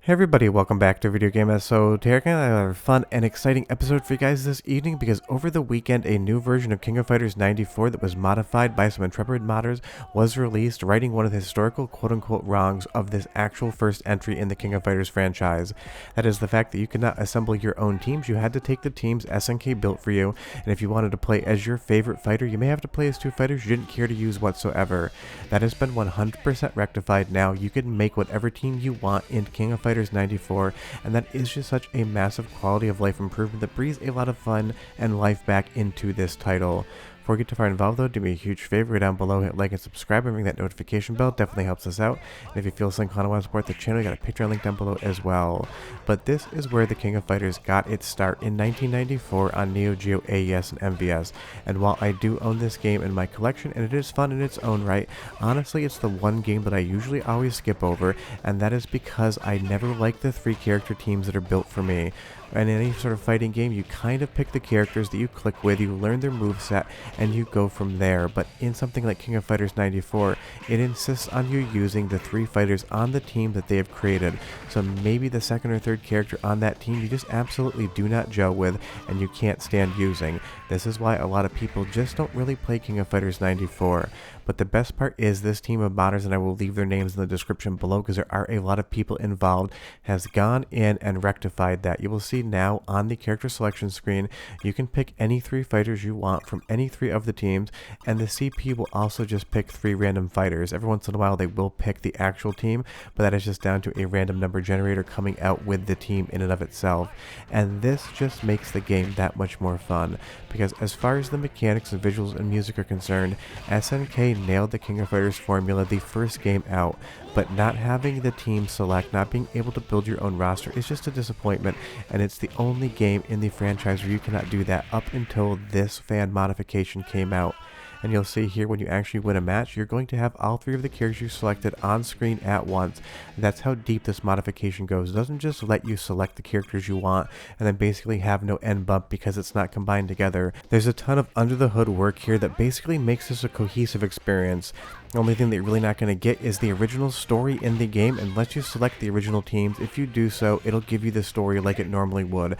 Hey everybody, welcome back to Video Game. So today I have a fun and exciting episode for you guys this evening because over the weekend a new version of King of Fighters 94 that was modified by some intrepid modders was released, righting one of the historical quote-unquote wrongs of this actual first entry in the King of Fighters franchise. That is the fact that you could not assemble your own teams. You had to take the teams SNK built for you, and if you wanted to play as your favorite fighter, you may have to play as two fighters you didn't care to use whatsoever. That has been 100% rectified now. You can make whatever team you want in King of Fighters 94, and that is just such a massive quality of life improvement that breathes a lot of fun and life back into this title. Before we get too far involved though, do me a huge favor, go down below, hit like and subscribe, and ring that notification bell. Definitely helps us out. And if you feel so inclined to want to support the channel, you got a Patreon link down below as well. But this is where the King of Fighters got its start in 1994 on Neo Geo AES and MVS. And while I do own this game in my collection, and it is fun in its own right, honestly it's the one game that I usually always skip over, and that is because I never like the 3 character teams that are built for me. In any sort of fighting game, you kind of pick the characters that you click with, you learn their moveset, and you go from there. But in something like King of Fighters 94, it insists on you using the 3 fighters on the team that they have created. So maybe the second or third character on that team you just absolutely do not gel with and you can't stand using. This is why a lot of people just don't really play King of Fighters 94. But the best part is this team of modders, and I will leave their names in the description below because there are a lot of people involved, has gone in and rectified that. You will see now on the character selection screen, you can pick any 3 fighters you want from any 3 of the teams, and the CP will also just pick 3 random fighters. Every once in a while they will pick the actual team, but that is just down to a random number generator coming out with the team in and of itself. And this just makes the game that much more fun, because as far as the mechanics and visuals and music are concerned, SNK nailed the King of Fighters formula the first game out, but not having the team select, not being able to build your own roster is just a disappointment, and it's the only game in the franchise where you cannot do that up until this fan modification came out. And you'll see here when you actually win a match, you're going to have all 3 of the characters you selected on screen at once. That's how deep this modification goes. It doesn't just let you select the characters you want and then basically have no end bump because it's not combined together. There's a ton of under the hood work here that basically makes this a cohesive experience. The only thing that you're really not going to get is the original story in the game, and lets you select the original teams. If you do so, it'll give you the story like it normally would.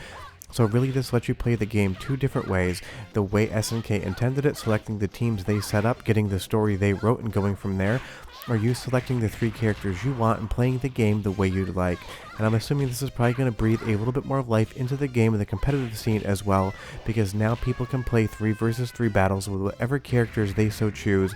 So really this lets you play the game 2 different ways: the way SNK intended it, selecting the teams they set up, getting the story they wrote and going from there, or you selecting the 3 characters you want and playing the game the way you'd like. And I'm assuming this is probably going to breathe a little bit more of life into the game and the competitive scene as well, because now people can play 3 versus 3 battles with whatever characters they so choose,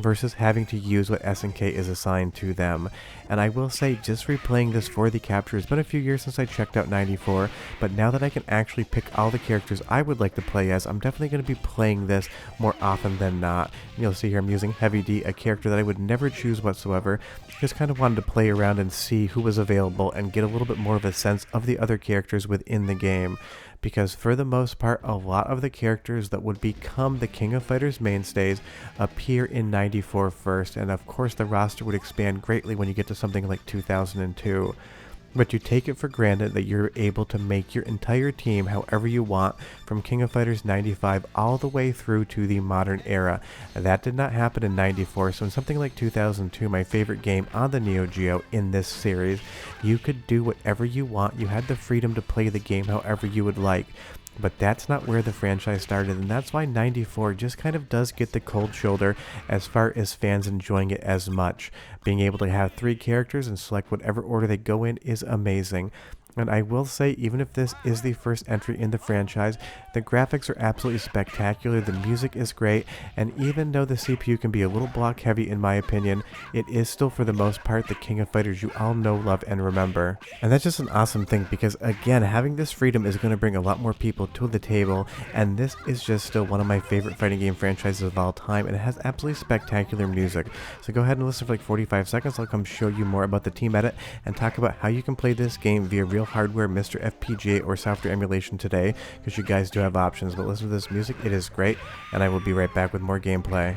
versus having to use what SNK is assigned to them. And I will say, just replaying this for the capture, it's been a few years since I checked out 94, but now that I can actually pick all the characters I would like to play as, I'm definitely going to be playing this more often than not. And you'll see here I'm using Heavy D, a character that I would never choose whatsoever. Just kind of wanted to play around and see who was available and get a little bit more of a sense of the other characters within the game. Because for the most part, a lot of the characters that would become the King of Fighters mainstays appear in 94 first, and of course the roster would expand greatly when you get to something like 2002. But you take it for granted that you're able to make your entire team however you want from King of Fighters 95 all the way through to the modern era. That did not happen in 94, so in something like 2002, my favorite game on the Neo Geo in this series, you could do whatever you want. You had the freedom to play the game however you would like. But that's not where the franchise started, and that's why 94 just kind of does get the cold shoulder as far as fans enjoying it as much. Being able to have 3 characters and select whatever order they go in is amazing. And I will say, even if this is the first entry in the franchise, the graphics are absolutely spectacular, the music is great, and even though the CPU can be a little block heavy in my opinion, it is still for the most part the King of Fighters you all know, love, and remember. And that's just an awesome thing, because again, having this freedom is going to bring a lot more people to the table, and this is just still one of my favorite fighting game franchises of all time, and it has absolutely spectacular music. So go ahead and listen for like 45 seconds, I'll come show you more about the team edit, and talk about how you can play this game via real hardware, MiSTer FPGA, or software emulation today, because you guys do have options. But listen to this music, it is great, and I will be right back with more gameplay.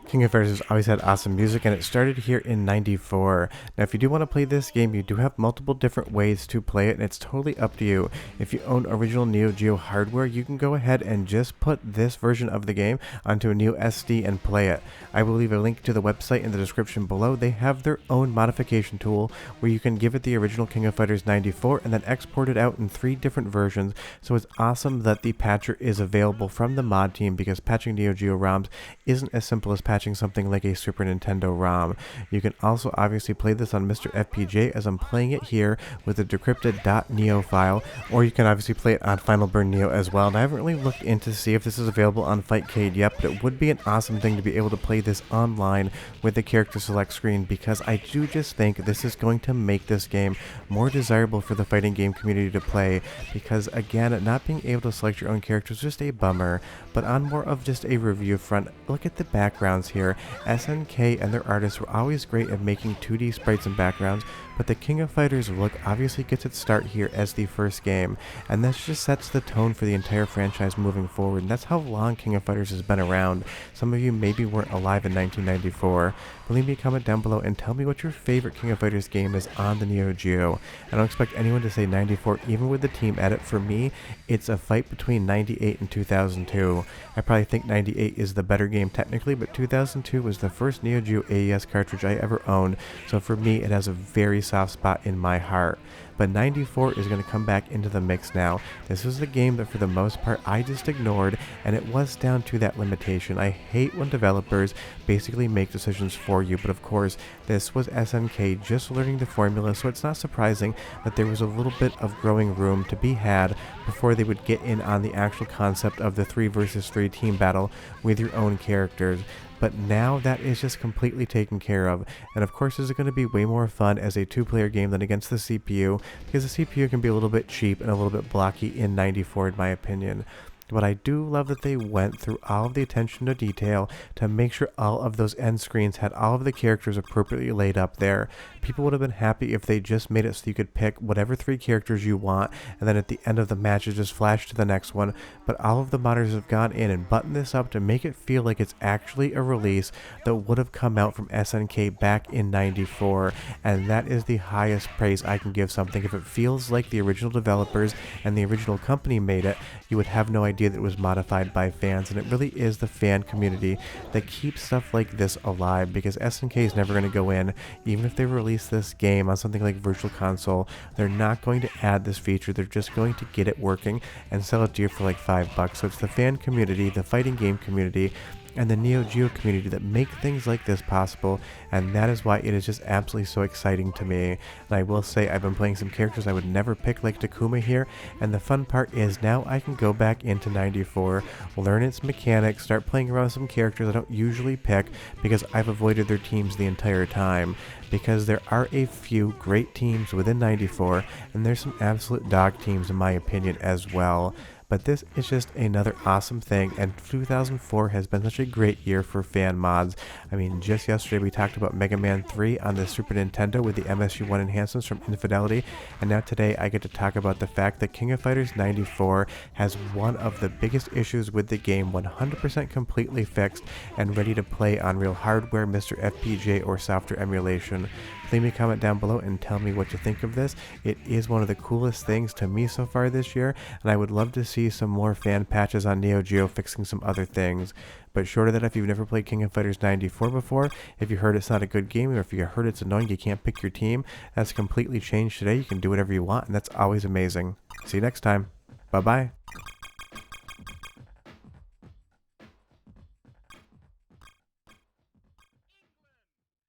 King of Fighters has always had awesome music, and it started here in '94. Now, if you do want to play this game, you do have multiple different ways to play it, and it's totally up to you. If you own original Neo Geo hardware, you can go ahead and just put this version of the game onto a new SD and play it. I will leave a link to the website in the description below. They have their own modification tool where you can give it the original King of Fighters '94 and then export it out in 3 different versions. So it's awesome that the patcher is available from the mod team, because patching Neo Geo ROMs isn't as simple as patching something like a Super Nintendo ROM. You can also obviously play this on MiSTer FPGA, as I'm playing it here with a decrypted .neo file, or you can obviously play it on Final Burn Neo as well. And I haven't really looked in to see if this is available on Fightcade yet, but it would be an awesome thing to be able to play this online with the character select screen, because I do just think this is going to make this game more desirable for the fighting game community to play, because again, not being able to select your own character is just a bummer. But on more of just a review front, look at the backgrounds here. SNK and their artists were always great at making 2D sprites and backgrounds, but the King of Fighters look obviously gets its start here as the first game, and this just sets the tone for the entire franchise moving forward, and that's how long King of Fighters has been around. Some of you maybe weren't alive in 1994, but leave me a comment down below and tell me what your favorite King of Fighters game is on the Neo Geo. I don't expect anyone to say 94, even with the team edit. For me, it's a fight between 98 and 2002. I probably think 98 is the better game technically, but 2002 was the first Neo Geo AES cartridge I ever owned, so for me it has a very soft spot in my heart. But 94 is going to come back into the mix now. This was the game that for the most part I just ignored, and it was down to that limitation. I hate when developers basically make decisions for you, but of course this was SNK just learning the formula, so it's not surprising that there was a little bit of growing room to be had before they would get in on the actual concept of the 3 versus 3 team battle with your own characters. But now that is just completely taken care of, and of course this is going to be way more fun as a 2-player game than against the CPU, because the CPU can be a little bit cheap and a little bit blocky in 94 in my opinion. But I do love that they went through all of the attention to detail to make sure all of those end screens had all of the characters appropriately laid up there. People would have been happy if they just made it so you could pick whatever 3 characters you want, and then at the end of the match it just flash to the next one. But all of the modders have gone in and buttoned this up to make it feel like it's actually a release that would have come out from SNK back in 94, and that is the highest praise I can give something. If it feels like the original developers and the original company made it, you would have no idea that it was modified by fans, and it really is the fan community that keeps stuff like this alive, because SNK is never going to go in, even if they release this game on something like Virtual Console, they're not going to add this feature. They're just going to get it working and sell it to you for like $5. So it's the fan community, the fighting game community, and the Neo Geo community that make things like this possible, and that is why it is just absolutely so exciting to me. And I will say I've been playing some characters I would never pick, like Takuma here, and the fun part is now I can go back into 94, learn its mechanics, start playing around with some characters I don't usually pick because I've avoided their teams the entire time. Because there are a few great teams within 94, and there's some absolute dog teams in my opinion as well. But this is just another awesome thing, and 2004 has been such a great year for fan mods. I mean, just yesterday we talked about Mega Man 3 on the Super Nintendo with the MSU1 enhancements from Infidelity, and now today I get to talk about the fact that King of Fighters 94 has one of the biggest issues with the game 100% completely fixed and ready to play on real hardware, MiSTer FPGA, or software emulation. Leave me a comment down below and tell me what you think of this. It is one of the coolest things to me so far this year, and I would love to see some more fan patches on Neo Geo fixing some other things. But short of that, if you've never played King of Fighters 94 before, if you heard it's not a good game, or if you heard it's annoying, you can't pick your team, that's completely changed today. You can do whatever you want, and that's always amazing. See you next time. Bye-bye.